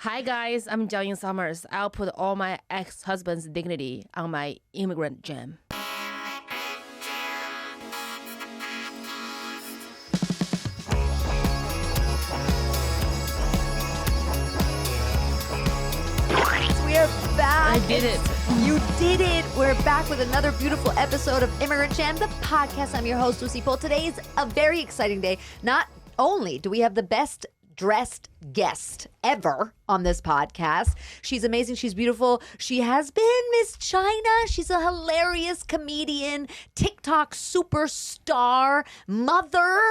Hi guys, I'm Jiaoying Summers. I'll put all my ex-husband's dignity on my immigrant gem. We're back. I did it. You did it. We're back with another beautiful episode of Immigrant, the podcast. I'm your host, Lucy Pohl. Today's a very exciting day. Not only do we have the best dressed guest ever on this podcast. She's amazing. She's beautiful. She has been Miss China. She's a hilarious comedian, TikTok superstar, mother,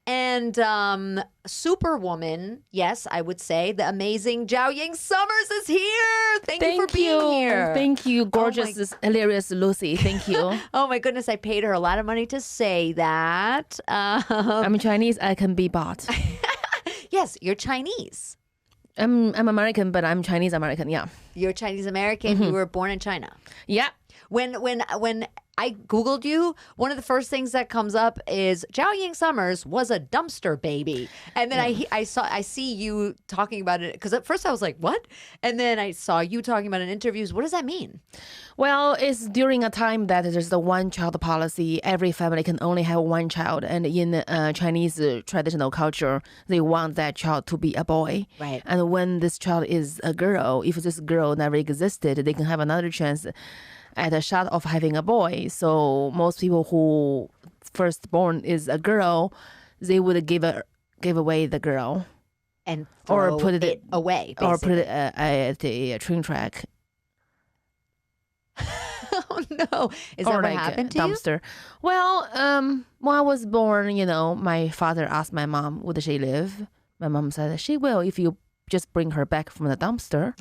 and superwoman. Yes, I would say the amazing Jiaoying Summers is here. Thank you for being here. Thank you, gorgeous, hilarious Lucy. Thank you. Oh my goodness, I paid her a lot of money to say that. I'm Chinese. I can be bought. Yes, you're Chinese. I'm American, but I'm Chinese American. Yeah. You're Chinese American. You were born in China. Yeah. When I Googled you, one of the first things that comes up is Jiaoying Summers was a dumpster baby. And then I see you talking about it, because at first I was like, what? And then I saw you talking about it in interviews. What does that mean? Well, it's during a time that there's the one-child policy. Every family can only have one child. And in Chinese traditional culture, they want that child to be a boy. Right. And when this child is a girl, if this girl never existed, they can have another chance at a shot of having a boy. So most people who first born is a girl, they would give away the girl. And throw put it away, basically. Or put it at a train track. Oh no! Is that or what like happened a to you? dumpster. Well, when I was born, my father asked my mom, would she live? My mom said, she will if you just bring her back from the dumpster.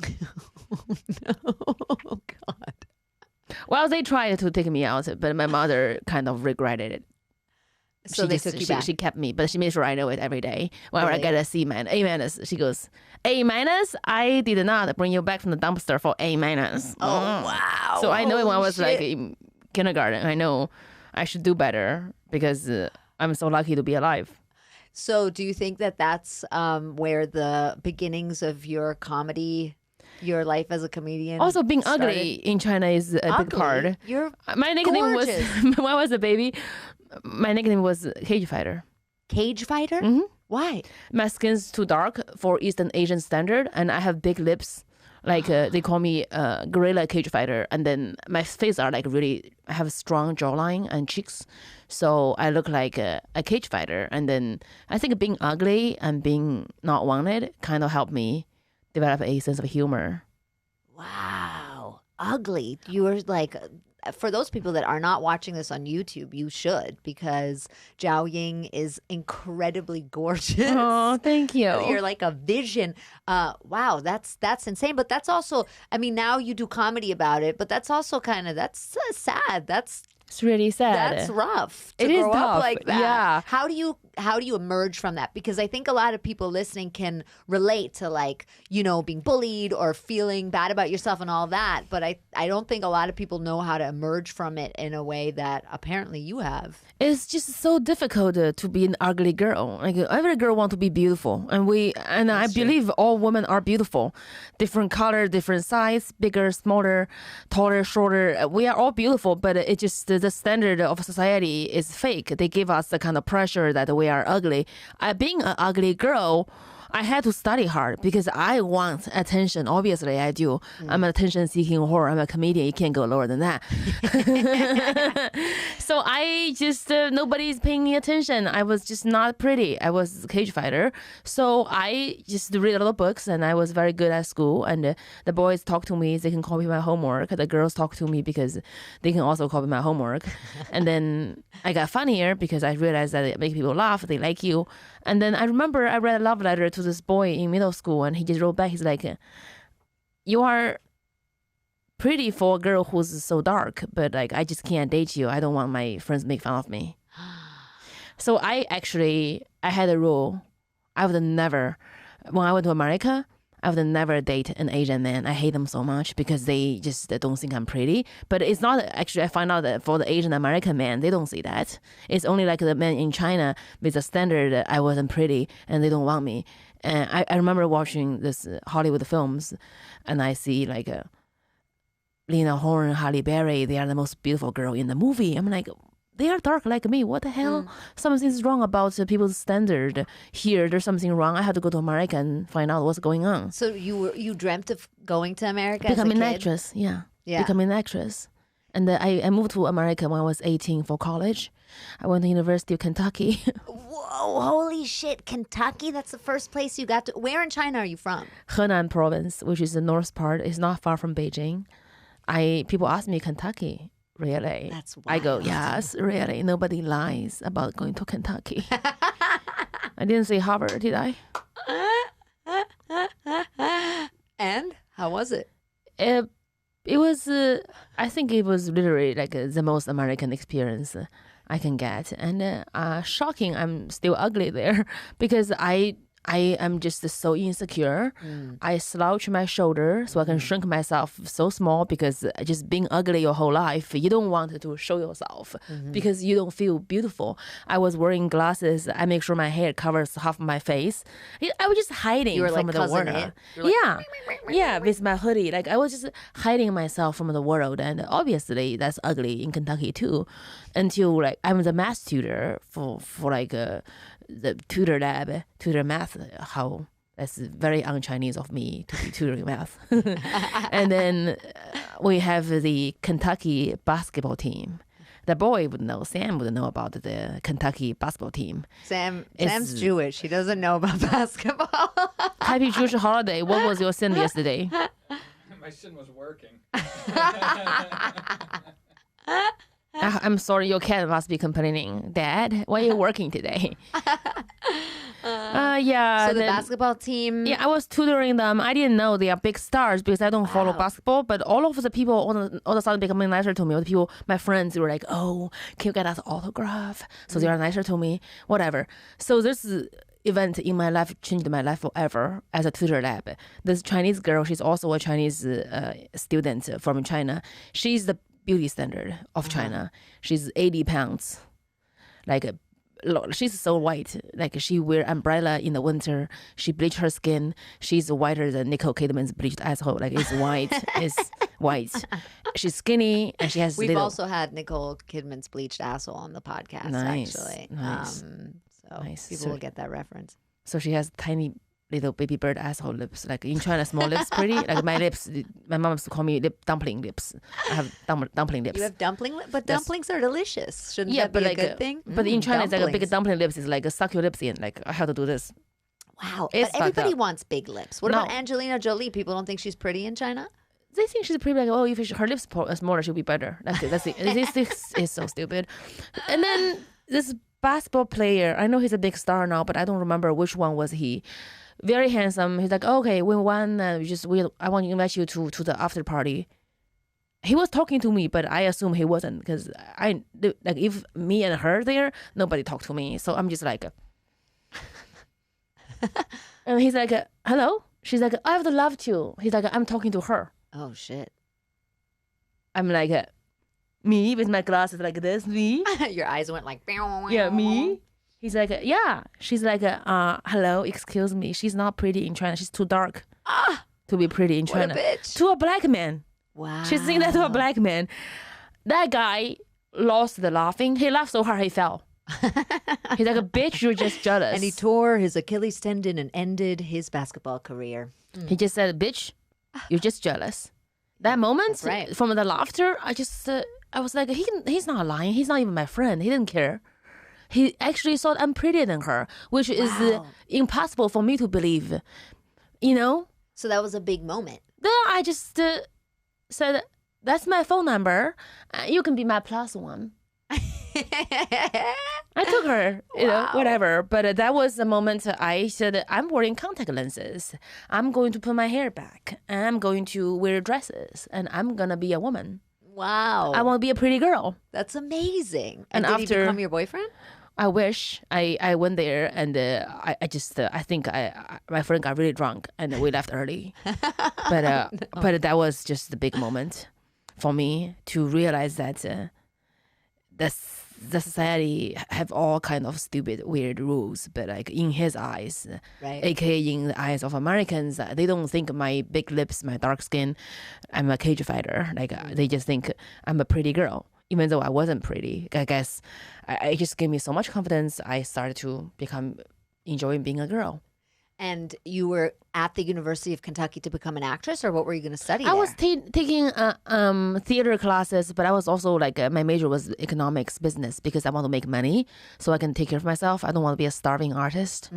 Oh God. Well, they tried to take me out, but my mother kind of regretted it. So they took you back. She kept me, but she made sure I know it every day. Whenever Really? I get a C minus, A minus, she goes, A minus? I did not bring you back from the dumpster for A minus. Oh, wow. So I know when I was Shit. like in kindergarten, I know I should do better because I'm so lucky to be alive. So do you think that that's where the beginnings of your comedy, your life as a comedian Also, being started? ugly in China is a big Ugly? part. You're My nickname gorgeous. was, when I was a baby, my nickname was cage fighter. Cage fighter? Mm-hmm. Why? My skin's too dark for Eastern Asian standard, and I have big lips. Like they call me gorilla cage fighter, and then my face are like really, I have a strong jawline and cheeks, so I look like a cage fighter. And then I think being ugly and being not wanted kind of helped me develop a sense of humor. Wow. Ugly. You were like, for those people that are not watching this on YouTube, you should, because Jiaoying is incredibly gorgeous. Oh, thank you. You're like a vision. Wow, that's insane. But that's also, I mean, now you do comedy about it, but that's also kind of, that's sad. It's really sad. That's rough to It is grow up tough, like that. yeah. How do you emerge from that? Because I think a lot of people listening can relate to, like, being bullied or feeling bad about yourself and all that. But I don't think a lot of people know how to emerge from it in a way that apparently you have. It's just so difficult to be an ugly girl. Like every girl wants to be beautiful, and I believe all women are beautiful, different color, different size, bigger, smaller, taller, shorter. We are all beautiful, but it just the standard of society is fake. They give us the kind of pressure that we are ugly. Being an ugly girl, I had to study hard because I want attention. Obviously, I do. I'm an attention-seeking whore. I'm a comedian. You can't go lower than that. So I just, nobody's paying me attention. I was just not pretty. I was a cage fighter. So I just read a lot of books, and I was very good at school. And the boys talk to me. They can copy my homework. The girls talk to me because they can also copy my homework. And then I got funnier because I realized that it makes people laugh. They like you. And then I remember I read a love letter to this boy in middle school, and he just wrote back. He's like, you are pretty for a girl who's so dark, but like I just can't date you. I don't want my friends to make fun of me. So I had a rule. I would never, when I went to America, I would never date an Asian man. I hate them so much because they just don't think I'm pretty. But it's not actually, I find out that for the Asian American man, they don't see that. It's only like the men in China with the standard that I wasn't pretty and they don't want me. And I remember watching this Hollywood films, and I see like Lena Horne, Halle Berry. They are the most beautiful girl in the movie. I'm like, they are dark like me. What the hell? Something's wrong about people's standard here. There's something wrong. I had to go to America and find out what's going on. So you dreamt of going to America Becoming as a an kid? actress, yeah. Yeah. Becoming an actress. And I moved to America when I was 18 for college. I went to University of Kentucky. Whoa, holy shit. Kentucky? That's the first place you got to. Where in China are you from? Henan province, which is the north part. It's not far from Beijing. People ask me, Kentucky? Really? That's wild. I go, yes, really. Nobody lies about going to Kentucky. I didn't say Harvard, did I? And how was it? It was, I think it was literally like the most American experience I can get. And shocking, I'm still ugly there because I am just so insecure. I slouch my shoulder so I can shrink myself so small because just being ugly your whole life, you don't want to show yourself because you don't feel beautiful. I was wearing glasses. I make sure my hair covers half of my face. I was just hiding You were from like the Cousin world. It. You were like, Yeah, with my hoodie. Like I was just hiding myself from the world. And obviously that's ugly in Kentucky too. Until like I'm the math tutor for like the tutor lab, tutor math, how that's very un-Chinese of me to be tutoring math. And then we have the Kentucky basketball team. The boy would know, Sam would know about the Kentucky basketball team. Sam's Jewish. He doesn't know about basketball. Happy Jewish holiday. What was your sin yesterday? My sin was working. I'm sorry, your cat must be complaining. Dad, why are you working today? Yeah. So the basketball team. Yeah, I was tutoring them. I didn't know they are big stars because I don't follow basketball. But all of the people all of a sudden becoming nicer to me. All the people, my friends, were like, "Oh, can you get us autograph?" So they are nicer to me. Whatever. So this event in my life changed my life forever as a tutor lab. This Chinese girl, she's also a Chinese student from China. She's the beauty standard of China. She's 80 pounds. Like, she's so white. Like, she wear umbrella in the winter. She bleach her skin. She's whiter than Nicole Kidman's bleached asshole. Like, it's white. It's white. She's skinny and she has We've also had Nicole Kidman's bleached asshole on the podcast, Nice, actually. nice. So Nice. people So- will get that reference. So she has tiny little baby bird asshole lips. Like in China, small lips pretty. Like my lips, my mom used to call me dumpling lips. I have dumpling lips. You have dumpling lips? But That's- dumplings are delicious. Shouldn't Yeah, that be but like, a good thing? But in China, it's like a big dumplings. dumpling lips. It's like suck your lips in. Like I have to do this. Wow. It's But everybody fucked up. wants big lips. What No. about Angelina Jolie? People don't think she's pretty in China? They think she's pretty. Like, oh, if her lips are smaller, she'll be better. That's it. That's it. This is so stupid. And then this basketball player, I know he's a big star now, but I don't remember which one was he. Very handsome. He's like, okay, we won. I want to invite you to the after party. He was talking to me, but I assume he wasn't because if me and her there, nobody talked to me. So I'm just like, and he's like, hello. She's like, I would love to. He's like, I'm talking to her. Oh, shit. I'm like, me with my glasses like this, me. Your eyes went like... Yeah, me. He's like, yeah. She's like, hello, excuse me. She's not pretty in China. She's too dark to be pretty in What a China. bitch. To a black man. Wow. She's saying that to a black man. That guy lost the laughing. He laughed so hard he fell. He's like, bitch, you're just jealous. And he tore his Achilles tendon and ended his basketball career. He just said, bitch, you're just jealous. That moment, That's right. from the laughter, I was like, he's not lying. He's not even my friend. He didn't care. He actually thought I'm prettier than her, which is impossible for me to believe. You know? So that was a big moment. Then I just said, that's my phone number. You can be my plus one. I took her, you know, whatever. But that was the moment I said, I'm wearing contact lenses. I'm going to put my hair back. I'm going to wear dresses. And I'm going to be a woman. Wow. I want to be a pretty girl. That's amazing. And did he after- become your boyfriend? I wish I went there and I think my friend got really drunk and we left early. But that was just the big moment for me to realize that the society have all kind of stupid, weird rules, but like in his eyes, Right. aka in the eyes of Americans, they don't think my big lips, my dark skin, I'm a cage fighter. Like they just think I'm a pretty girl, even though I wasn't pretty. I guess it just gave me so much confidence. I started to become enjoying being a girl. And you were at the University of Kentucky to become an actress, or what were you going to study I there? was taking theater classes, but I was also like my major was economics, business, because I want to make money so I can take care of myself. I don't want to be a starving artist.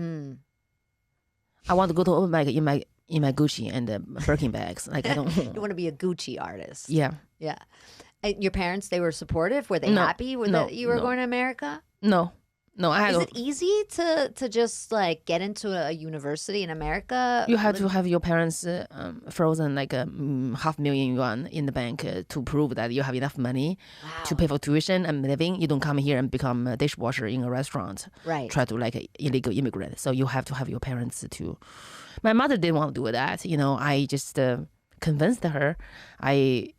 I want to go to open mic in my Gucci and Birkin bags. Like I don't. You want to be a Gucci artist. Yeah. Yeah. And your parents, they were supportive? Were they No. happy that you were No. going to America? No. I had. Is it easy to just like get into a university in America? You have to have your parents frozen like $500,000 in the bank to prove that you have enough money to pay for tuition and living. You don't come here and become a dishwasher in a restaurant. Right. Try to like an illegal immigrant. So you have to have your parents to. My mother didn't want to do that. I just convinced her. I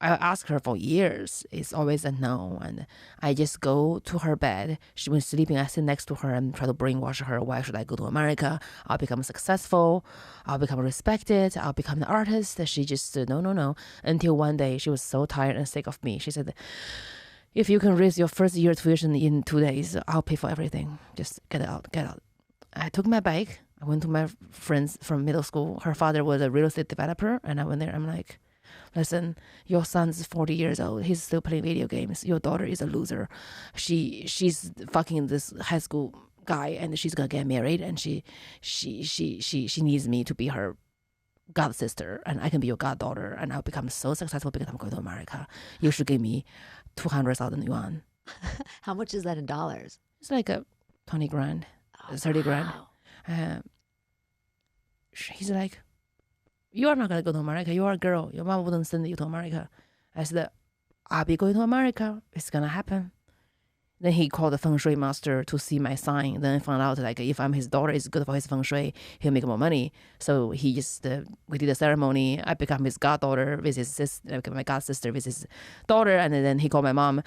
asked her for years. It's always a no. And I just go to her bed. She was sleeping. I sit next to her and try to brainwash her. Why should I go to America? I'll become successful. I'll become respected. I'll become an artist. She just said, no. Until one day she was so tired and sick of me. She said, if you can raise your first year tuition in 2 days, I'll pay for everything. Just get out. I took my bike. I went to my friends from middle school. Her father was a real estate developer. And I went there. I'm like, listen, your son's 40 years old. He's still playing video games. Your daughter is a loser. She's fucking this high school guy, and she's gonna get married. And she needs me to be her god sister, and I can be your goddaughter, and I'll become so successful because I'm going to America. You should give me 200,000 yuan. How much is that in dollars? It's like a 20 grand, 30 grand. He's like, you are not going to go to America. You are a girl. Your mom wouldn't send you to America. I said, I'll be going to America. It's going to happen. Then he called the feng shui master to see my sign. Then I found out like if I'm his daughter, it's good for his feng shui. He'll make more money. So he just, we did a ceremony. I become his goddaughter with his sister, I become my god sister with his daughter. And then he called my mom.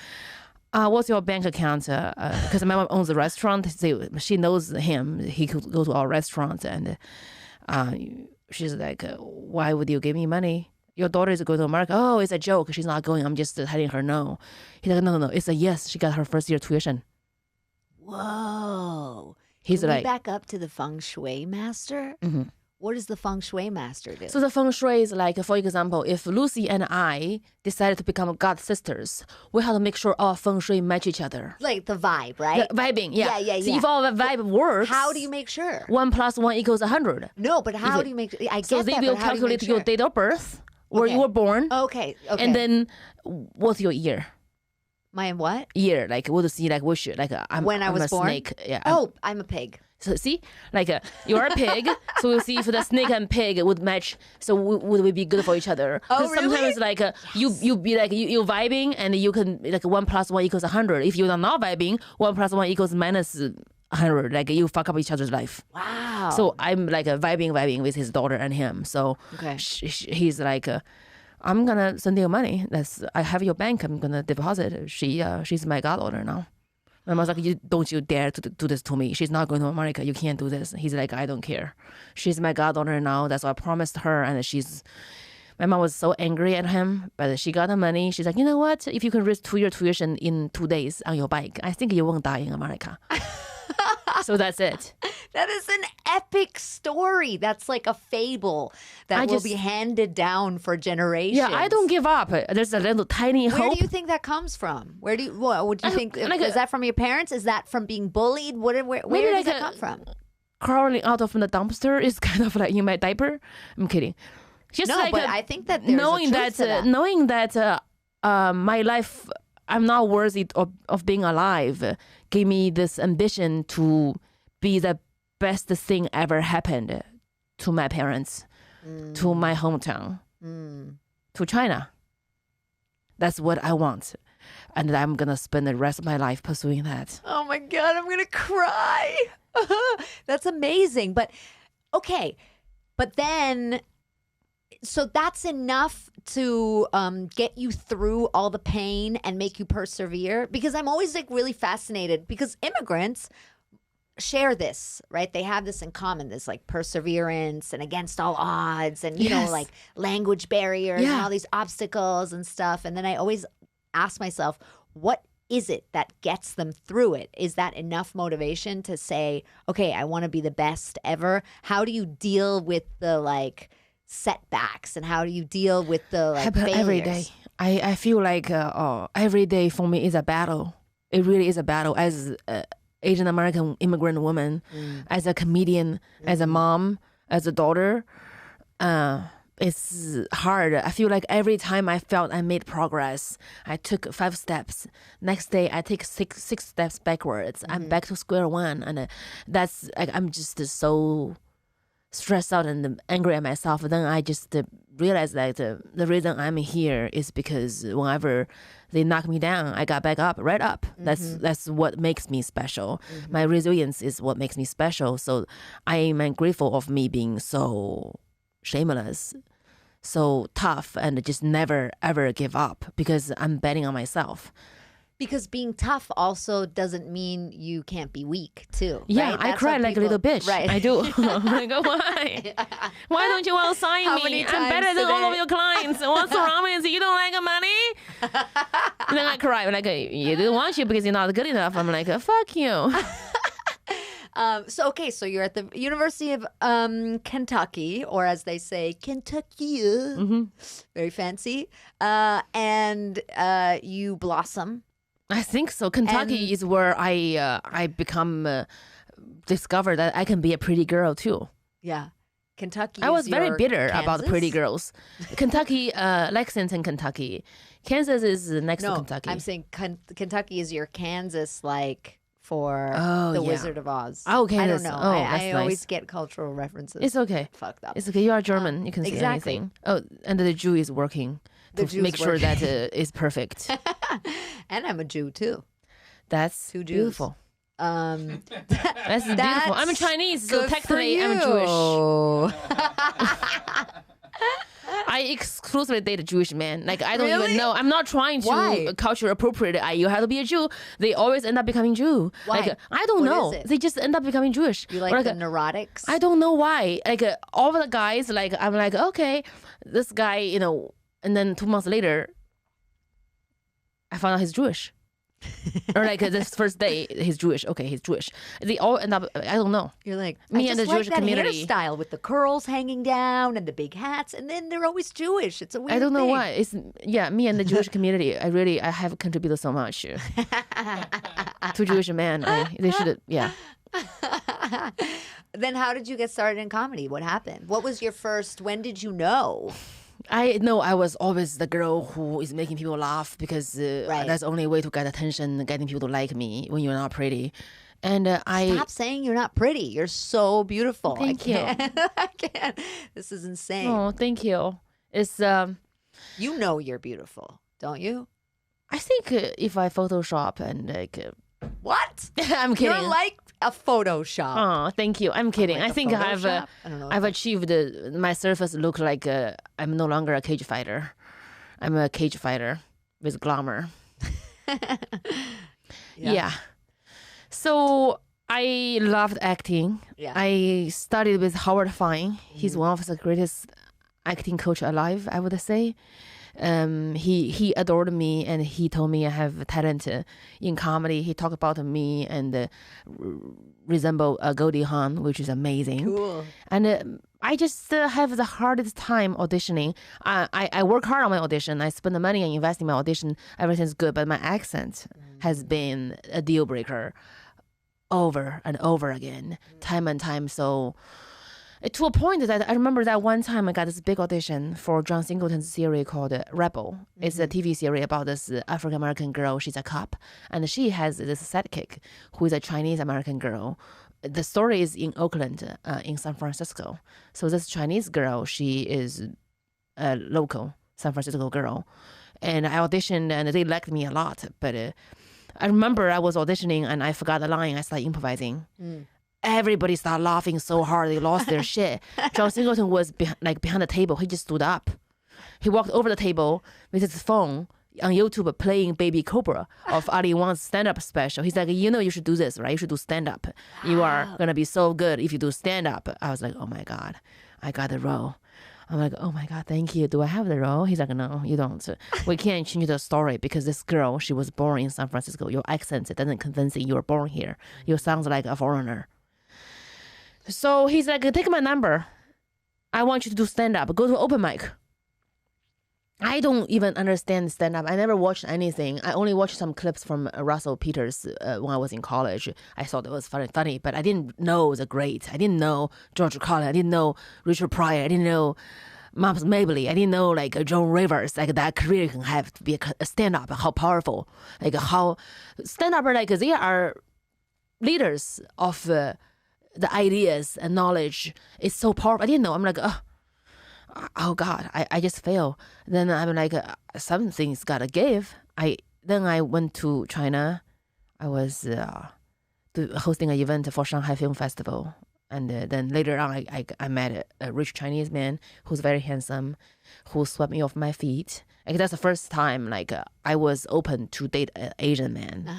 What's your bank account? Because my mom owns a restaurant. So she knows him. He could go to our restaurant. And she's like, why would you give me money? Your daughter is going to America. Oh, it's a joke. She's not going. I'm just telling her no. He's like, no. It's a yes. She got her first year tuition. Whoa. He's Can we like, back up to the feng shui master? Mm-hmm. What does the feng shui master do? So the feng shui is like, for example, if Lucy and I decided to become god sisters, we have to make sure our feng shui match each other. Like the vibe, right? The vibing, yeah. Yeah. So if our vibe works, How do you make sure? 1 + 1 = 100. No, but how do you make sure? I So get they that, will but how do you make calculate your sure? date of birth, where Okay. you were born, Okay. and then what's your year? My what? Year, like we'll see, like which, like I'm When I was a born? snake. Yeah. I'm a pig. So see, like you're a pig, so we'll see if the snake and pig would match. So would we be good for each other? Oh, 'Cause really? sometimes like you be like you vibing, and you can like 1 + 1 = 100. If you're not vibing, 1 + 1 = -100. Like you fuck up each other's life. Wow. So I'm like vibing with his daughter and him. So Okay. he's like, I'm gonna send you money. I have your bank. I'm gonna deposit. She's my goddaughter now. My mom's like, don't you dare to do this to me. She's not going to America. You can't do this. He's like, I don't care. She's my goddaughter now. That's what I promised her. And my mom was so angry at him, but she got the money. She's like, you know what? If you can raise 2-year tuition in 2 days on your bike, I think you won't die in America. So that's it. That is an epic story. That's like a fable that will be handed down for generations. Yeah, I don't give up. There's a little tiny Where hope. do you think that comes from? What would you think? like Is that from your parents? Is that from being bullied? Where Maybe does like that come from? Crawling out of the dumpster is kind of like in my diaper. I'm kidding. Just No, like but I think that there's knowing a truth to that. knowing that my life, I'm not worthy of being alive, gave me this ambition to be the best thing ever happened to my parents, to my hometown, to China. That's what I want. And I'm going to spend the rest of my life pursuing that. Oh my God, I'm going to cry. That's amazing. But okay. But then so that's enough to get you through all the pain and make you persevere? Because I'm always like really fascinated because immigrants share this, right? They have this in common, this like perseverance and against all odds and, you know, like language barriers and all these obstacles and stuff. And then I always ask myself, what is it that gets them through it? Is that enough motivation to say, okay, I want to be the best ever? How do you deal with the like setbacks and how do you deal with the like happen failures? every day. I feel like every day for me is a battle. It really is a battle as Asian American immigrant woman, as a comedian, as a mom, as a daughter. It's hard. I feel like every time I felt I made progress, I took 5 steps. Next day, I take six steps backwards. I'm back to square one, and that's like I'm just so stressed out and angry at myself. Then I just realized that the reason I'm here is because whenever they knock me down, I got back up, right up. That's what makes me special. My resilience is what makes me special. So I am grateful of me being so shameless, so tough, and just never ever give up because I'm betting on myself. Because being tough also doesn't mean you can't be weak too. Yeah, right? I That's cry what like a little bitch. Right. I do. I'm like, why? Why don't you want to sign How me? many I'm times better than all today? of your clients. What's wrong with you? You don't like money? And then I cry. I'm like, you don't want you because you're not good enough. I'm like, fuck you. So you're at the University of Kentucky, or as they say, Kentucky. Very fancy. And you blossom. I think so. Kentucky is where I become discovered that I can be a pretty girl too. Yeah. Kentucky. I was is very your bitter about Kansas? pretty girls. Kentucky, Lexington, Kentucky. Kansas is next to No, Kentucky. I'm saying Kentucky is your Kansas, like for Oh, the yeah. Wizard of Oz. Oh, I don't Kansas. know. Oh, I that's always nice. get cultural references. It's okay. Fucked up. It's okay. You are German. You can say exactly. anything. Oh, and the Jew is working The to Jew's make sure that working. it's perfect. And I'm a Jew too. That's 2 Jews. beautiful. Um, That's beautiful. I'm a Chinese, so good for technically I'm you. Jewish. I exclusively date a Jewish man. Like I don't Really? even know. I'm not trying to Why? culture appropriate. You have to be a Jew. They always end up becoming Jew. Why? Like I don't What know. is it? They just end up becoming Jewish. You Or like the neurotics? I don't know why. Like all of the guys, like I'm like, okay, this guy, you know, and then 2 months later, I found out he's Jewish. Or like this first day, he's Jewish. Okay, he's Jewish. They all end up, I don't know. You're like, Me I and just the like Jewish that community. hairstyle with the curls hanging down and the big hats, and then they're always Jewish. It's a weird I don't know thing. why. It's me and the Jewish community. I have contributed so much to Jewish men. They should, yeah. Then how did you get started in comedy? What happened? What was your first, when did you know? I know I was always the girl who is making people laugh because Right. that's the only way to get attention, getting people to like me when you're not pretty. And Stop saying you're not pretty. You're so beautiful. Thank you. I can't. This is insane. Oh, thank you. It's You know you're beautiful, don't you? I think if I Photoshop and like What? I'm kidding. You're like a Photoshop. Oh, thank you. I'm kidding. Like I a think Photoshop? I don't know. I've achieved my surface look like I'm no longer a cage fighter. I'm a cage fighter with glamour. Yeah. So I loved acting. Yeah. I studied with Howard Fine. He's one of the greatest acting coach alive, I would say. He adored me and he told me I have talent in comedy. He talked about me and resemble Goldie Hawn, which is amazing. Cool. And I just have the hardest time auditioning. I work hard on my audition. I spend the money and invest in my audition. Everything's good, but my accent has been a deal breaker over and over again, time and time. So to a point that I remember that one time I got this big audition for John Singleton's series called Rebel. It's a TV series about this African-American girl. She's a cop, and she has this sidekick who is a Chinese-American girl. The story is in Oakland, in San Francisco. So this Chinese girl, she is a local San Francisco girl. And I auditioned and they liked me a lot. But I remember I was auditioning and I forgot the line. I started improvising. Everybody started laughing so hard they lost their shit. John Singleton was behind the table. He just stood up. He walked over the table with his phone on YouTube playing Baby Cobra of Ali Wong's stand-up special. He's like, you should do this, right? You should do stand-up. You are going to be so good if you do stand-up. I was like, oh my God, I got the role. I'm like, oh my God, thank you. Do I have the role? He's like, no, you don't. We can't change the story because this girl, she was born in San Francisco. Your accent, it doesn't convince you were born here. You sound like a foreigner. So he's like, take my number. I want you to do stand-up. Go to open mic. I don't even understand stand-up. I never watched anything. I only watched some clips from Russell Peters when I was in college. I thought it was funny, but I didn't know the greats. I didn't know George Carlin. I didn't know Richard Pryor. I didn't know Moms Mabley. I didn't know like Joan Rivers. Like that career can have to be a stand-up. How powerful. Like how stand-up like they are leaders of the ideas and knowledge. It's so powerful. I didn't know. I'm like, oh God, I just fail. Then I'm like, something's gotta give. Then I went to China. I was hosting an event for Shanghai Film Festival. And then later on, I met a rich Chinese man who's very handsome, who swept me off my feet. Like that's the first time I was open to date an Asian man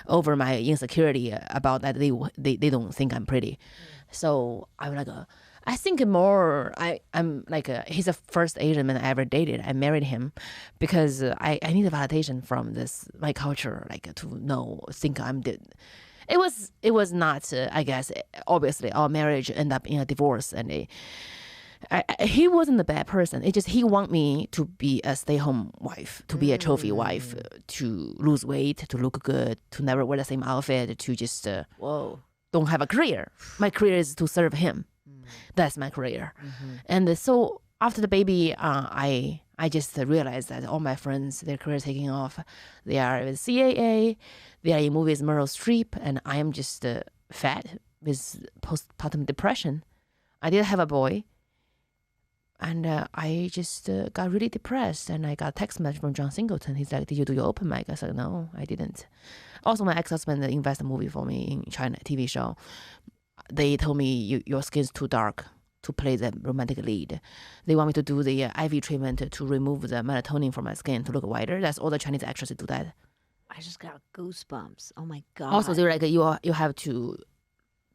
over my insecurity about that they don't think I'm pretty. So I'm like, I think more, I'm like, he's the first Asian man I ever dated. I married him because I need a validation from my culture, to think I'm It was not, I guess, obviously our marriage ended up in a divorce, and he wasn't a bad person. It just, he want me to be a stay-home wife, to be a trophy wife, to lose weight, to look good, to never wear the same outfit, to just don't have a career. My career is to serve him. That's my career. And so after the baby, I just realized that all my friends, their career is taking off. They are with CAA, they are in movies Meryl Streep, and I am just fat with postpartum depression. I did have a boy, and I just got really depressed, and I got a text message from John Singleton. He's like, did you do your open mic? I said, no, I didn't. Also, my ex-husband invested a movie for me in China, TV show. They told me, your skin's too dark to play the romantic lead. They want me to do the IV treatment to remove the melatonin from my skin to look whiter. That's all the Chinese actresses do that. I just got goosebumps. Oh my God. Also, they're like, you have to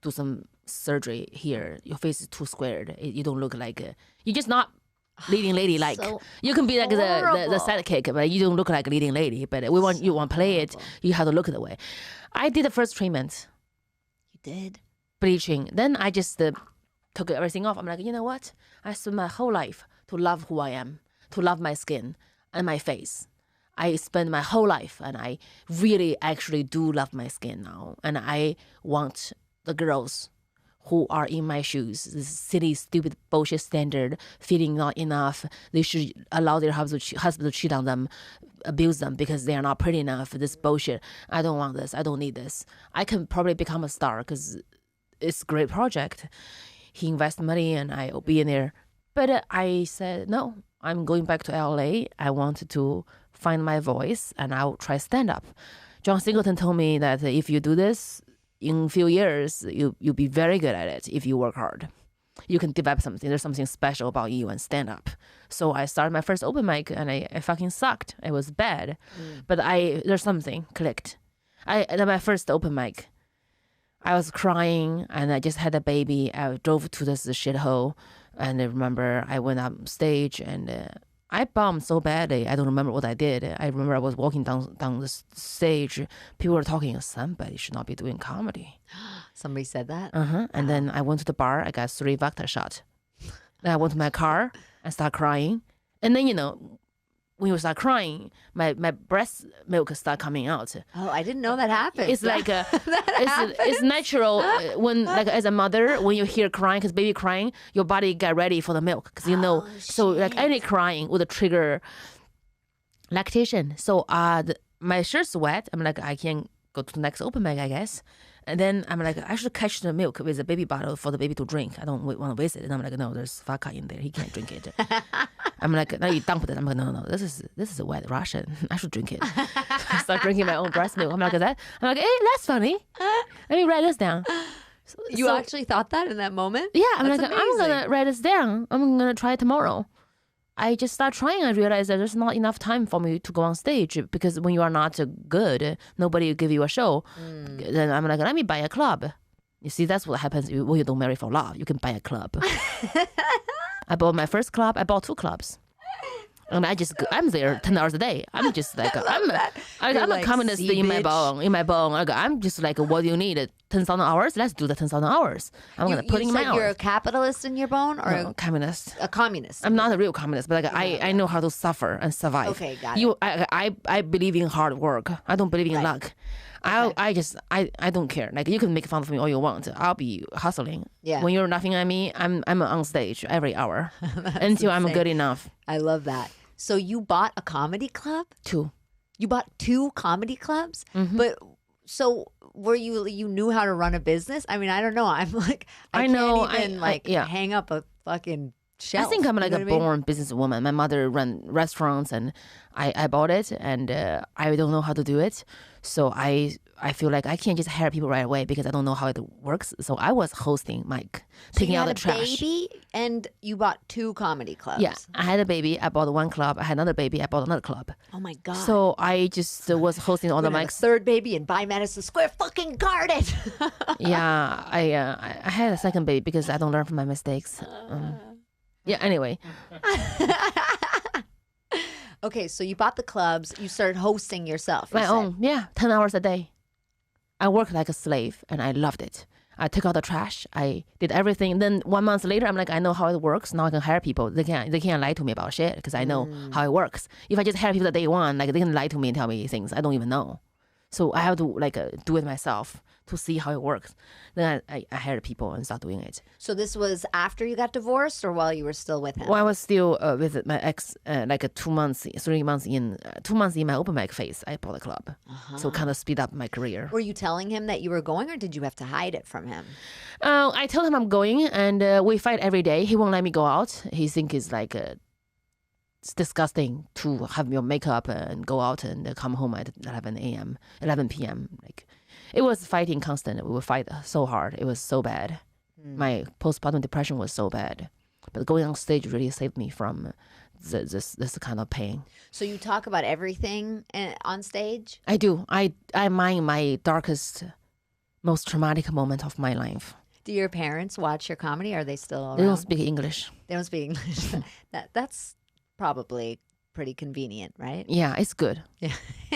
do some surgery here. Your face is too squared. You don't look like, you're just not leading lady like. So you can be like the sidekick, but you don't look like a leading lady. But you want to play it, you have to look the way. I did the first treatment. You did? Bleaching. Then I just took everything off. I'm like, you know what? I spent my whole life to love who I am, to love my skin and my face. I spent my whole life, and I really actually do love my skin now. And I want the girls who are in my shoes, this silly, stupid bullshit standard, feeling not enough. They should allow their husband to cheat on them, abuse them because they are not pretty enough. This bullshit. I don't want this. I don't need this. I can probably become a star because it's a great project. He invested money and I'll be in there. But I said, no, I'm going back to LA. I wanted to find my voice and I'll try stand up. John Singleton told me that if you do this, in a few years, you'll be very good at it if you work hard. You can develop something. There's something special about you and stand up. So I started my first open mic and I fucking sucked. It was bad. But there's something clicked. My first open mic, I was crying and I just had a baby. I drove to this shithole, and I remember I went up stage and I bombed so badly. I don't remember what I did. I remember I was walking down the stage. People were talking, somebody should not be doing comedy. Somebody said that? And then I went to the bar. I got 3 vodka shots. Then I went to my car and started crying. And then, when you start crying, my breast milk start coming out. Oh, I didn't know that happened. It's like it's natural when, like, as a mother, when you hear crying, because baby crying, your body get ready for the milk, because so like any crying would trigger lactation. So my shirt's wet. I'm like, I can't go to the next open mic, I guess. And then I'm like, I should catch the milk with a baby bottle for the baby to drink. I don't want to waste it. And I'm like, no, there's vodka in there. He can't drink it. I'm like, now you dump it. I'm like, no, this is a wet Russian. I should drink it. I start drinking my own breast milk. I'm like, hey, that's funny. Let me write this down. You actually thought that in that moment? Yeah, I'm That's like, I'm amazing. gonna write this down. I'm gonna try it tomorrow. I just start trying. I realize that there's not enough time for me to go on stage because when you are not good, nobody will give you a show. Then I'm like, let me buy a club. You see, that's what happens when you don't marry for love. You can buy a club. I bought my first club. I bought 2 clubs. And I'm there 10 hours a day. I'm just like, I'm a like, communist "See, in my bitch." bone. In my bone, like, I'm just like, what do you need? 10,000 hours? Let's do the 10,000 hours. I'm gonna put in my You said you're a hours. capitalist in your bone or No, communist. a communist? I'm not a real communist, but like I know how to suffer and survive. Okay, got it. I believe in hard work. I don't believe in luck. I don't care. Like you can make fun of me all you want. I'll be hustling. Yeah. When you're laughing at me, I'm on stage every hour until I'm insane. good enough. I love that. So you bought a comedy club? 2. You bought 2 comedy clubs? Mm-hmm. But so were you knew how to run a business? I mean, I don't know. I'm like, I know, can't even hang up a fucking shelf. I think I'm like You know a what I mean? born businesswoman. My mother ran restaurants, and I bought it, and I don't know how to do it. So I feel like I can't just hire people right away because I don't know how it works. So I was hosting, Mike, taking you out had the a trash. baby and you bought 2 comedy clubs. Yeah, I had a baby. I bought 1 club. I had another baby. I bought another club. Oh my god. So I just was hosting all the We're gonna have mics. a 3rd baby and buy Madison Square fucking Garden. Yeah, I had a 2nd baby because I don't learn from my mistakes. Yeah. Anyway, Okay, so you bought the clubs. You started hosting yourself. you my said. own. Yeah, 10 hours a day. I worked like a slave, and I loved it. I took out the trash. I did everything. Then 1 month later, I'm like, I know how it works. Now I can hire people. They can't lie to me about shit because I know how it works. If I just hire people the day one, like they can lie to me and tell me things I don't even know. So I have to like do it myself to see how it works. Then I hired people and start doing it. So this was after you got divorced or while you were still with him? Well, I was still with my ex, like 2 months, 3 months in, 2 months in my open mic phase. I bought a club, so kind of speed up my career. Were you telling him that you were going or did you have to hide it from him? I told him I'm going, and we fight every day. He won't let me go out. He think it's like it's disgusting to have your makeup and go out and come home at 11 a.m., 11 p.m. Like it was fighting constant. We would fight so hard. It was so bad. My postpartum depression was so bad. But going on stage really saved me from this kind of pain. So you talk about everything on stage? I do. I mind my darkest, most traumatic moment of my life. Do your parents watch your comedy? Are they still around? They don't speak English. They don't speak English. That's probably pretty convenient, right? Yeah, it's good. Yeah.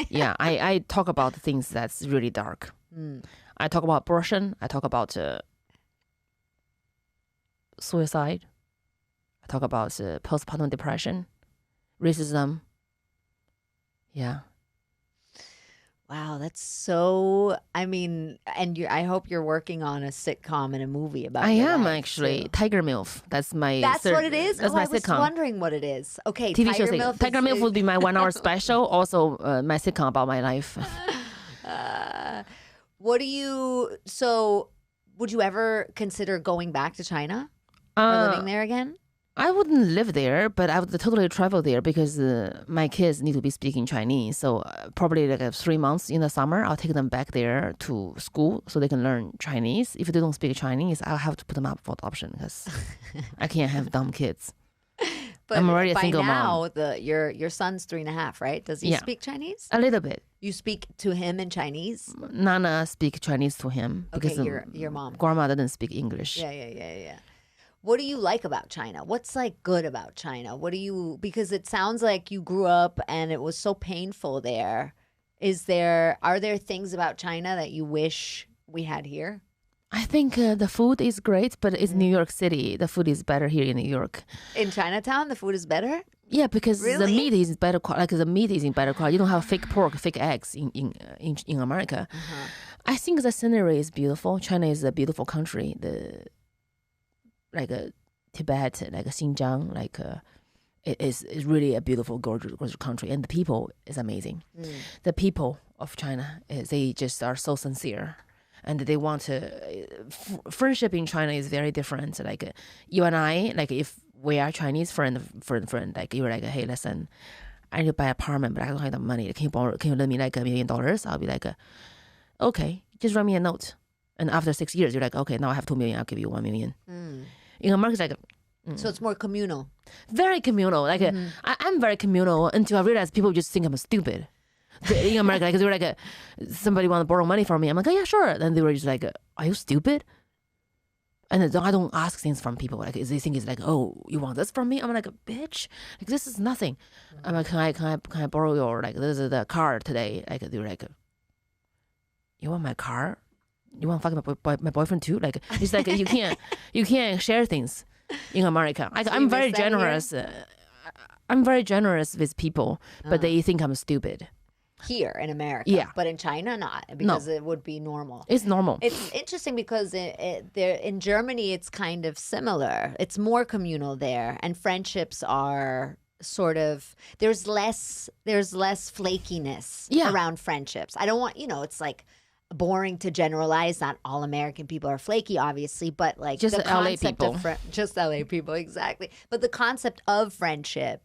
Yeah, I talk about things that's really dark. I talk about abortion. I talk about suicide. I talk about postpartum depression, racism. Yeah. Wow, that's so. I mean, and I hope you're working on a sitcom and a movie about. I your am life, actually too. Tiger Milf. That's my. That's what it is. That's Oh, my I was sitcom. wondering what it is. Okay, TV Tiger show. Milf. Tiger is- Milf would be my 1 hour special. Also, my sitcom about my life. What do you? So, would you ever consider going back to China or living there again? I wouldn't live there, but I would totally travel there because my kids need to be speaking Chinese. So probably like 3 months in the summer, I'll take them back there to school so they can learn Chinese. If they don't speak Chinese, I'll have to put them up for adoption because I can't have dumb kids. But I'm already a by single now, mom. your son's 3.5, right? Does he Yeah. speak Chinese? A little bit. You speak to him in Chinese? Nana speak Chinese to him because Okay, your mom. grandma doesn't speak English. Yeah. What do you like about China? What's like good about China? What do you, because it sounds like you grew up and it was so painful there. Are there things about China that you wish we had here? I think the food is great, but it's New York City. The food is better here in New York. In Chinatown, the food is better? Yeah, because the Really? meat is better quality. Like the meat is in better quality. You don't have fake pork, fake eggs in America. I think the scenery is beautiful. China is a beautiful country. Tibet, like Xinjiang, it is really a beautiful, gorgeous country, and the people is amazing. The people of China, they just are so sincere. And they want to. Friendship in China is very different. Like you and I, like if we are Chinese friend, like you're like, hey, listen, I need to buy an apartment, but I don't have the money. Can you lend me like $1 million? I'll be like, okay, just write me a note, And after 6 years, you're like, okay, now I have 2 million. I'll give you 1 million. In America, it's like So it's more communal. very communal. Like I'm very communal until I realize people just think I'm stupid. In America, like they were like, somebody want to borrow money from me. I'm like, oh yeah, sure. Then they were just like, are you stupid? And I don't ask things from people. Like they think it's like, oh, you want this from me? I'm like, bitch, like this is nothing. I'm like, can I borrow your like this is the car today? Like they're like, you want my car? You want to fuck my boyfriend too? Like it's like you can't share things in America. I'm very generous. I'm very generous with people, but they think I'm stupid. Here in America. Yeah. But in China, not. Because it would be normal. It's normal. It's interesting because there in Germany, it's kind of similar. It's more communal there. And friendships are sort of, there's less flakiness around friendships. I don't want, it's like boring to generalize. Not all American people are flaky, obviously, but like just the LA concept people. of just LA people, exactly. But the concept of friendship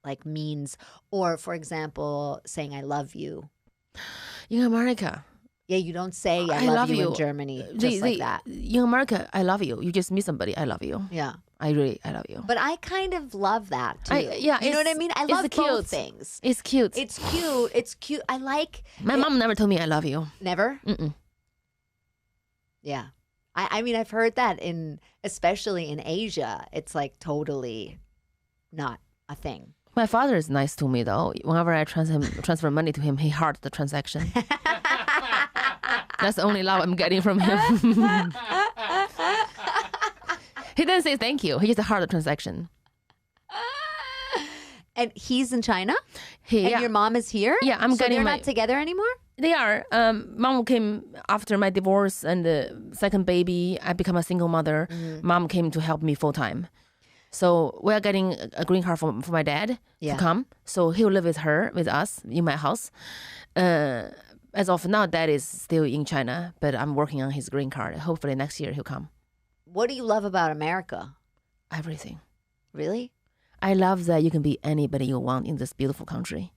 like means, or for example, saying I love you. In America. Yeah, you don't say I love you in Germany just like that. In America, I love you. You just meet somebody, I love you. Yeah. I love you. But I kind of love that too. You know what I mean? I love both cute things. It's cute. It's cute. It's cute. I like My mom never told me I love you. Never? Mm-mm. Yeah. I mean, I've heard that especially in Asia, it's like totally not a thing. My father is nice to me though. Whenever I transfer money to him, he hearts the transaction. That's the only love I'm getting from him. He doesn't say thank you. He just heart the transaction. And he's in China? And your mom is here? Yeah, I'm so getting they're not together anymore? They are. Mom came after my divorce and the second baby. I become a single mother. Mom came to help me full time. So we are getting a green card for my dad to come. So he'll live with us in my house. As of now, Dad is still in China, but I'm working on his green card. Hopefully next year he'll come. What do you love about America? Everything. Really? I love that you can be anybody you want in this beautiful country.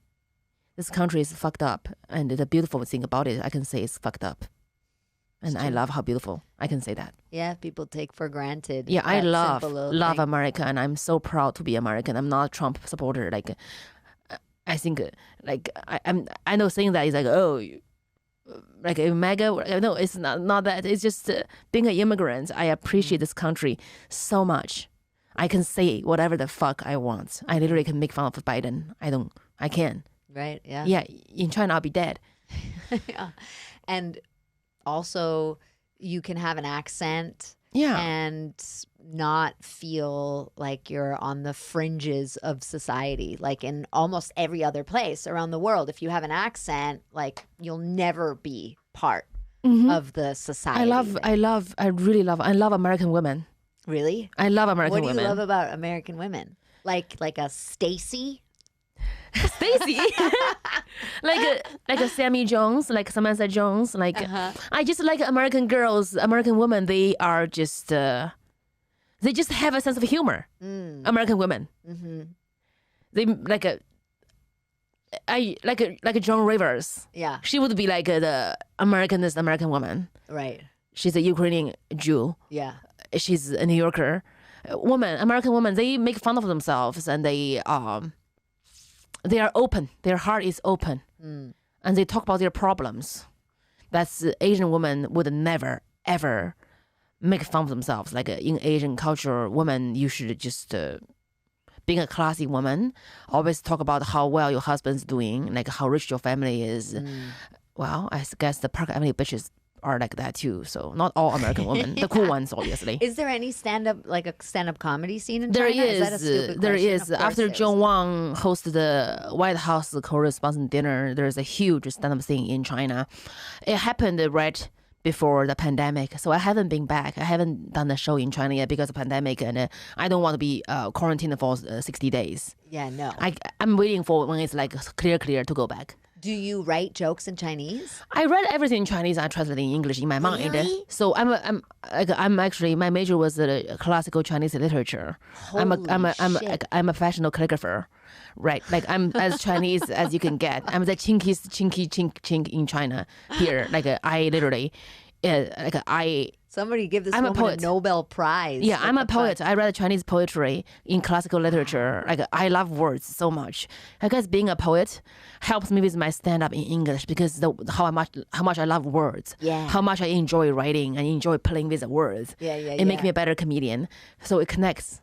This country is fucked up, and the beautiful thing about it, I can say it's fucked up. And I love how beautiful. I can say that. Yeah, people take for granted. Yeah, I love thing. America, and I'm so proud to be American. I'm not a Trump supporter. Like, I think, like, I know saying that is like, oh, like a mega. No, it's not that. It's just being an immigrant. I appreciate this country so much. I can say whatever the fuck I want. I literally can make fun of Biden. I can. Right. Yeah. Yeah. In China, I'll be dead. Yeah. And also, you can have an accent and not feel like you're on the fringes of society. Like in almost every other place around the world, if you have an accent, like you'll never be part of the society. I love American women. Really? I love American women. What do you love about American women? Like a Stacy? Stacy, like a Sammy Jones, like Samantha Jones, like I just like American girls, American women. They are just they just have a sense of humor. American women, they like a Joan Rivers. Yeah, she would be like the Americanest American woman. Right. She's a Ukrainian Jew. Yeah, she's a New Yorker. American women. They make fun of themselves and they are open. Their heart is open. And they talk about their problems. That's Asian women would never, ever make fun of themselves. Like in Asian culture, women, you should just, being a classy woman, always talk about how well your husband's doing, like how rich your family is. Well, I guess the Park Avenue bitches are like that too. So not all American women, the cool ones, obviously. Is there any stand-up comedy scene in China? Is that a stupid there question? is. After John Wang hosted the White House correspondent dinner, there's a huge stand-up scene in China. It happened right before the pandemic, so I haven't been back. I haven't done a show in China yet because of pandemic, and I don't want to be quarantined for 60 days. Yeah, no. I'm waiting for when it's like clear to go back. Do you write jokes in Chinese? I read everything in Chinese. I translated in English in my mind. Really? So I'm actually, my major was classical Chinese literature. I'm a professional calligrapher, right? Like I'm as Chinese as you can get. I'm the chinkiest chink in China here. Like I literally, Somebody give this I'm a woman poet. Nobel Prize. Yeah, What I'm a the fuck? poet. I read Chinese poetry in classical literature. Like I love words so much. I guess being a poet helps me with my stand up in English because how much I love words. Yeah. How much I enjoy writing and enjoy playing with the words. Yeah. It makes me a better comedian. So it connects,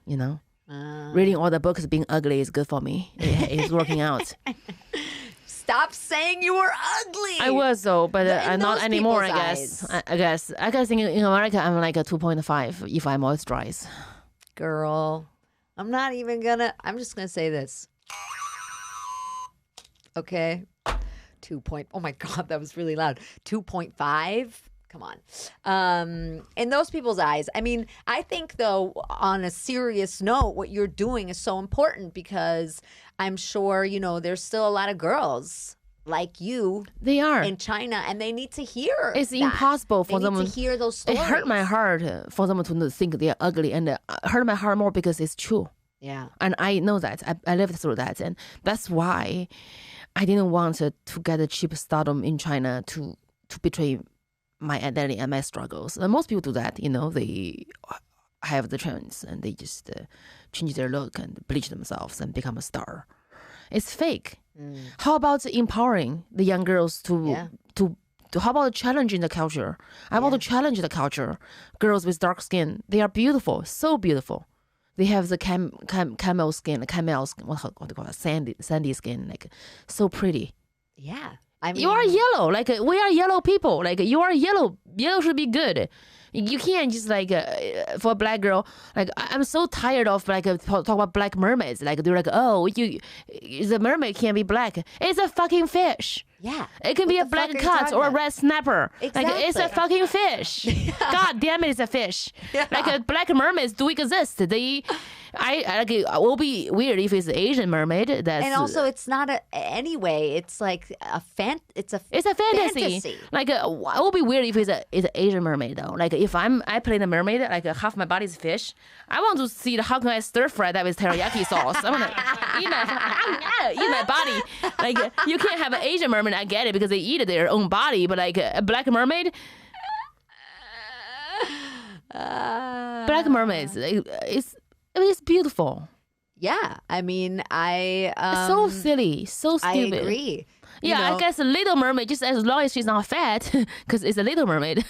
Reading all the books being ugly is good for me. It's working out. Stop saying you were ugly. I was though, but In not those anymore. I people's guess. I guess in America I'm like a 2.5 if I moisturize. Girl, I'm just gonna say this. Okay. 2 point. Oh my God, that was really loud. 2.5. Come on. In those people's eyes, I mean, I think though, on a serious note, what you're doing is so important because I'm sure, there's still a lot of girls like you They are. in China and they need to hear It's that. impossible for They them need to hear those It stories. hurt my heart for them to think they're ugly, and hurt my heart more because it's true. Yeah. And I know that. I lived through that. And that's why I didn't want to get a cheap stardom in China to betray my identity and my struggles. And most people do that, they have the chance and they just change their look and bleach themselves and become a star. It's fake. How about empowering the young girls to how about challenging the culture? I want to challenge the culture. Girls with dark skin, they are beautiful, so beautiful. They have the camel skin, what do you call it? Sandy skin, like so pretty. Yeah. I mean, You are yellow, like we are yellow people. Like you are yellow. Yellow should be good. You can't just for a black girl. Like I'm so tired of talk about black mermaids. Like they're like, the mermaid can't be black. It's a fucking fish. Yeah. It can What be a the black fuck are you cat talking or a about? red snapper. Like it's a Exactly. fucking fish. God damn it, it's a fish. Yeah. Like black mermaids do exist. It will be weird if it's an Asian mermaid. That's And also, it's not anyway. It's like it's a fantasy. Like it will be weird if it's an Asian mermaid though. Like if I play the mermaid, like half my body's fish. I want to see how can I stir fry that with teriyaki sauce. I want to eat my body. Like you can't have an Asian mermaid. I get it because they eat their own body, but like a black mermaid. Black mermaids, it's beautiful. Yeah. I mean, So silly, so I stupid. agree. Yeah, I guess a Little Mermaid, just as long as she's not fat, because it's a Little Mermaid.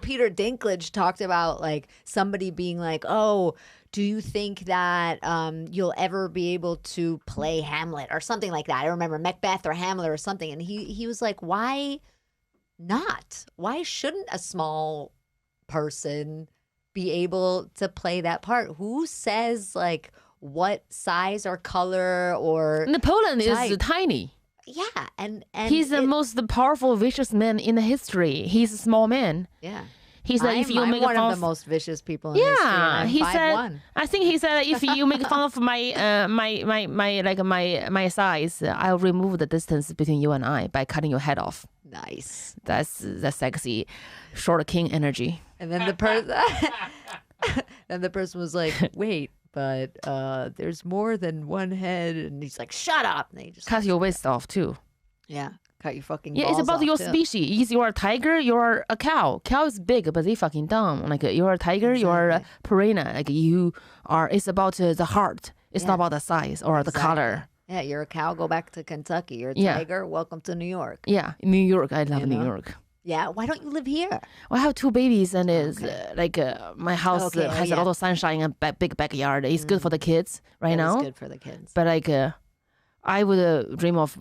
Peter Dinklage talked about like somebody being like, "Oh, do you think that you'll ever be able to play Hamlet or something like that?" I remember Macbeth or Hamlet or something, and he was like, "Why not? Why shouldn't a small person be able to play that part? Who says like what size or color or Napoleon is type. tiny. Yeah, and He's the most powerful, vicious man in the history. He's a small man. yeah. He said, if you I'm make one fun of the most vicious people in history. yeah, I'm he 5'1". said. I think he said, if you make fun of my size, I'll remove the distance between you and I by cutting your head off. Nice. That's the sexy, short king energy. And then the person was like, "Wait, but there's more than one head." And he's like, "Shut up!" And they just Cut your waist off too. cut your fucking Yeah, it's balls about off, your too. species. If you're a tiger, you're a cow. Cow is big, but they fucking dumb. Like you're a tiger, you're a piranha. Like you are. It's about the heart. It's not about the size or the color. Yeah, you're a cow. Go back to Kentucky. You're a Yeah. tiger. Welcome to New York. Yeah, New York. I love New York. Yeah. Why don't you live here? Well, I have 2 babies, and it's my house Okay, has a lot of sunshine and big backyard. It's good for the kids right now. It's good for the kids. But I would dream of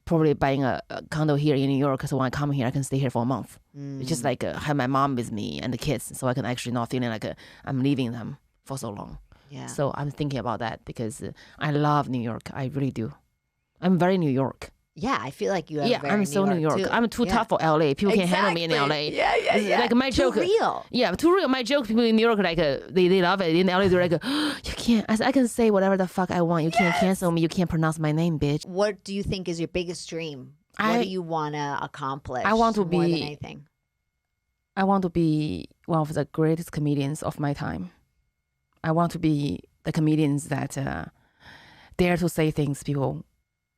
probably buying a condo here in New York. So when I come here, I can stay here for a month. It's just have my mom with me and the kids, so I can actually not feeling like I'm leaving them for so long. Yeah. So I'm thinking about that because I love New York. I really do. I'm very New York. Yeah, I feel like you have. Yeah, very I'm so New York. too. I'm too tough for LA. People can't handle me in LA. Yeah. Like my Too joke. real. Yeah, too real. My joke. People in New York they love it. In LA they're like, you can't. I can say whatever the fuck I want. You can't cancel me. You can't pronounce my name, bitch. What do you think is your biggest dream? What do you want to accomplish? I want to more than be- anything. I want to be one of the greatest comedians of my time. I want to be the comedians that dare to say things people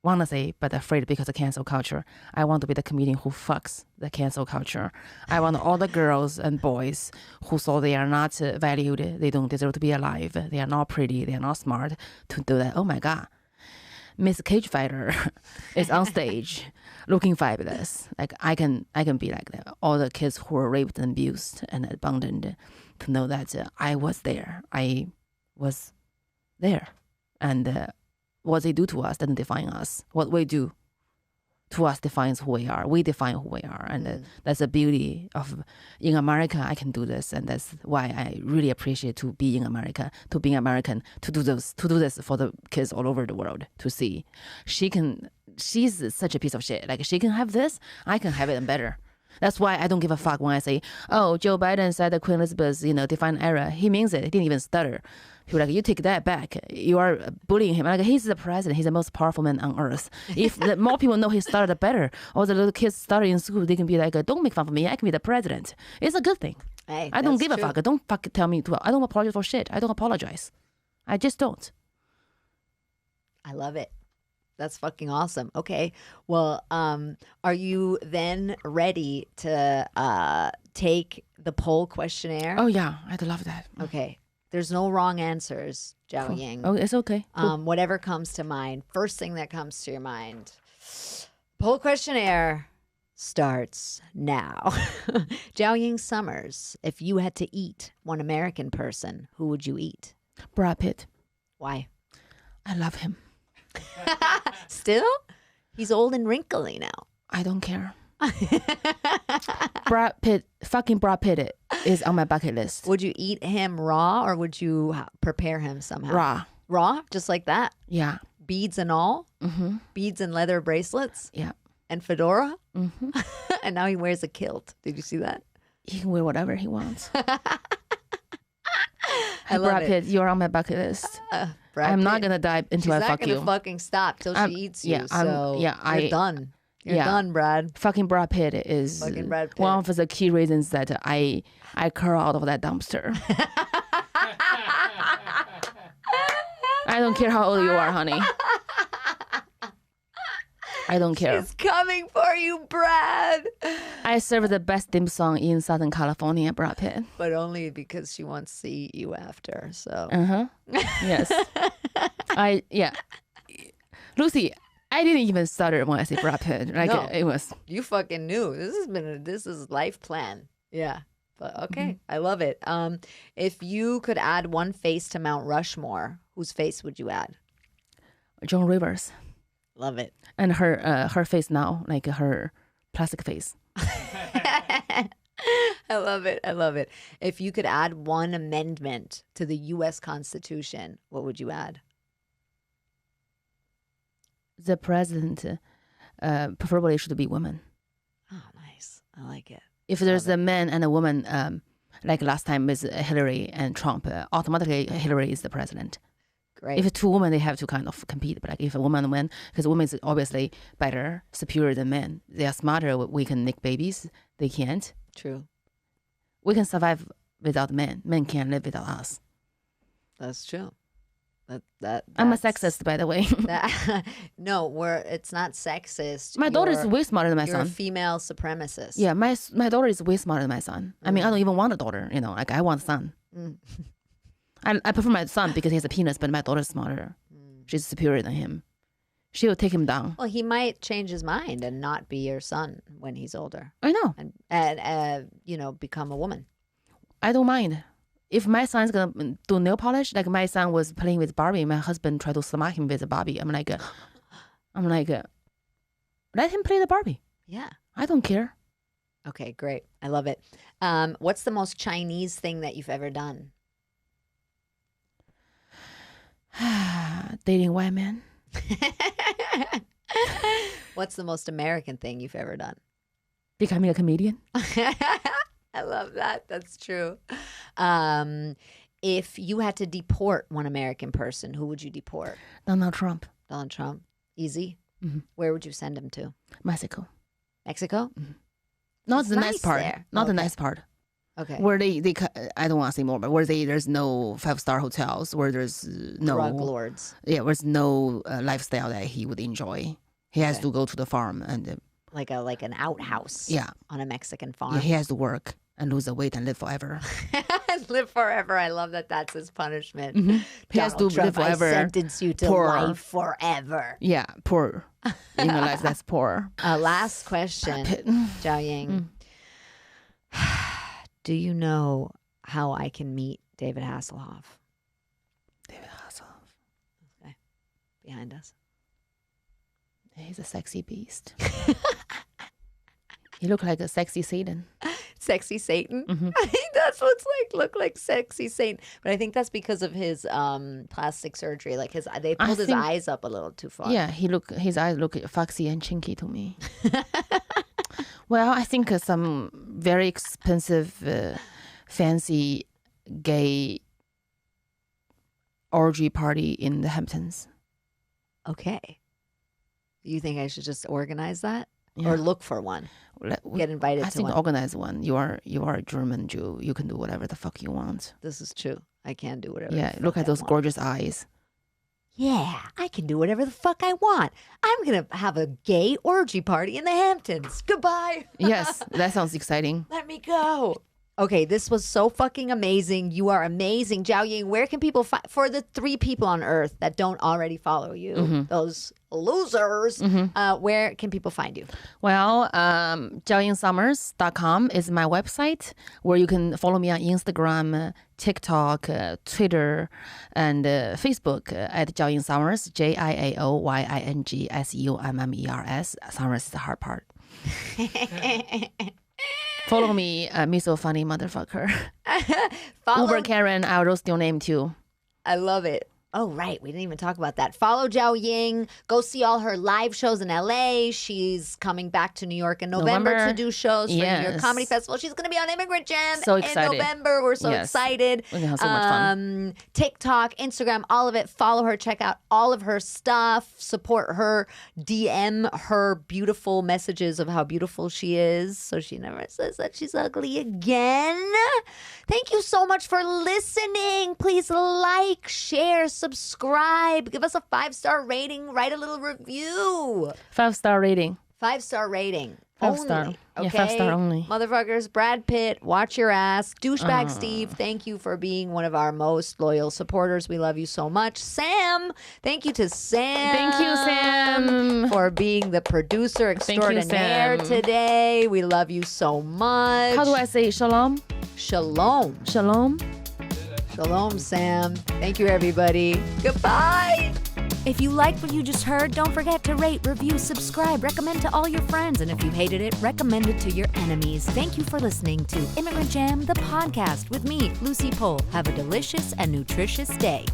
want to say, but afraid because of cancel culture. I want to be the comedian who fucks the cancel culture. I want all the girls and boys who saw they are not valued, they don't deserve to be alive, they are not pretty, they are not smart, to do that. Oh my God. Miss Cage Fighter is on stage looking fabulous. Like I can be like that. All the kids who were raped and abused and abandoned, to know that I was there. I was there. And what they do to us doesn't define us. What we do to us defines who we are. We define who we are. And that's the beauty of in America, I can do this. And that's why I really appreciate to be in America, to being American, to do this for the kids all over the world to see. She's such a piece of shit. Like she can have this, I can have it and better. That's why I don't give a fuck when I say, oh, Joe Biden said that Queen Elizabeth's, defined era. He means it. He didn't even stutter. People are like, you take that back. You are bullying him. Like, he's the president. He's the most powerful man on earth. If more people know he started, the better. Or the little kids started in school, they can be like, don't make fun of me. I can be the president. It's a good thing. Hey, I don't give a fuck. Don't fucking tell me to. I don't apologize for shit. I don't apologize. I just don't. I love it. That's fucking awesome. Okay. Well, are you then ready to take the poll questionnaire? Oh, yeah. I'd love that. Okay. There's no wrong answers, Jiaoying. Oh, it's okay. Cool. Whatever comes to mind. First thing that comes to your mind. Poll questionnaire starts now. Jiaoying Summers, if you had to eat one American person, who would you eat? Brad Pitt. Why? I love him. Still? He's old and wrinkly now. I don't care. Brad Pitt is on my bucket list. Would you eat him raw or would you prepare him somehow? Raw. Raw? Just like that? Yeah. Beads and all? Mm-hmm. Beads and leather bracelets? Yeah. And fedora? Mm-hmm. And now he wears a kilt. Did you see that? He can wear whatever he wants. I love Brad it. Pitt, you're on my bucket list. I'm not going to dive until I fuck you. She's not going to fucking stop till she eats you. You're done. You're done, Brad. Fucking Brad Pitt is Fucking Brad Pitt. one of the key reasons that I curl out of that dumpster. I don't care how old you are, honey. I don't care. She's coming for you, Brad. I serve the best dim sum in Southern California, Brad Pitt. But only because she wants to eat you after. So. Yes. Lucy, I didn't even stutter when I say Brad Pitt. Like No. it was. You fucking knew. This is life plan. Yeah. But okay. I love it. If you could add one face to Mount Rushmore, whose face would you add? Joan Rivers. Love it. And her face now, like her plastic face. I love it. I love it. If you could add one amendment to the U.S. Constitution, what would you add? The president preferably should be women. Oh, nice. I like it. If there's a man and a woman, like last time with Hillary and Trump, automatically Hillary is the president. Great. If two women, they have to kind of compete. But like if a woman and man, because women is obviously better, superior than men. They are smarter. We can make babies. They can't. True. We can survive without men. Men can't live without us. That's true. I'm a sexist, by the way. No, it's not sexist. My daughter is way smarter than my You're son. a female supremacist. Yeah, my daughter is way smarter than my son. I mean, I don't even want a daughter. Like I want a son. I prefer my son because he has a penis, but my daughter's smarter. She's superior than him. She will take him down. Well, he might change his mind and not be your son when he's older. I know. And become a woman. I don't mind. If my son's gonna do nail polish, like my son was playing with Barbie, my husband tried to smack him with a Barbie. I'm like, let him play the Barbie. Yeah. I don't care. Okay, great. I love it. What's the most Chinese thing that you've ever done? Dating white men. What's the most American thing you've ever done? Becoming a comedian. I love that. That's true. If you had to deport one American person, who would you deport? Donald Trump. Donald Trump. Easy. Mm-hmm. Where would you send him to? Mexico. Mexico? Not It's the nice part. there. Not the Okay. nice part. Okay. Where I don't want to say more, but where there's no 5-star hotels, where there's no drug lords. Yeah, there's no lifestyle that he would enjoy. He has to go to the farm and like an outhouse. Yeah. On a Mexican farm. Yeah, he has to work and lose the weight and live forever. Live forever. I love that. That's his punishment. Mm-hmm. He has to Trump, live forever. I sentence you to Poor. life forever. Yeah, poor. In a life that's poor. Last question, Jiaoying. Do you know how I can meet David Hasselhoff? David Hasselhoff. Okay. Behind us. He's a sexy beast. He looked like a sexy Satan. Sexy Satan? Mm-hmm. I think that's what's look like sexy Satan. But I think that's because of his plastic surgery. Like they pulled his eyes up a little too far. Yeah, his eyes look foxy and chinky to me. Well, I think some very expensive, fancy gay orgy party in the Hamptons. Okay. You think I should just organize that? Yeah. Or look for one? Get invited to I think one. organize one. You are a German Jew. You can do whatever the fuck you want. This is true. I can do whatever. Yeah, the fuck look at I those want. gorgeous eyes. Yeah, I can do whatever the fuck I want. I'm going to have a gay orgy party in the Hamptons. Goodbye. Yes, that sounds exciting. Let me go. Okay, this was so fucking amazing. You are amazing. Jiaoying, where can people find, for the 3 people on earth that don't already follow you, those losers, where can people find you? Well, jiaoyingsummers.com is my website where you can follow me on Instagram, TikTok, Twitter, and Facebook at Jiaoying Summers, JIAOYINGSUMMERS. Summers is the hard part. Follow me, me so funny motherfucker. Uber Karen, I'll roast your name too. I love it. Oh, right. We didn't even talk about that. Follow Jiaoying. Go see all her live shows in LA. She's coming back to New York in November to do shows for New York Comedy Festival. She's going to be on Immigrant Jam in November. We're so excited. We're going to have so much fun. TikTok, Instagram, all of it. Follow her. Check out all of her stuff. Support her. DM her beautiful messages of how beautiful she is so she never says that she's ugly again. Thank you so much for listening. Please like, share, subscribe, give us a 5-star rating, write a little review. 5-star rating. 5-star rating. 5-star. Only. Yeah, Okay? 5-star only. Motherfuckers, Brad Pitt, watch your ass. Douchebag Steve, thank you for being one of our most loyal supporters. We love you so much. Sam, thank you to Sam. Thank you, Sam. For being the producer extraordinaire today. We love you so much. How do I say shalom? Shalom. Shalom. Shalom, Sam. Thank you, everybody. Goodbye. If you liked what you just heard, don't forget to rate, review, subscribe, recommend to all your friends, and if you hated it, recommend it to your enemies. Thank you for listening to Immigrant Jam, the podcast with me, Lucy Pohl. Have a delicious and nutritious day.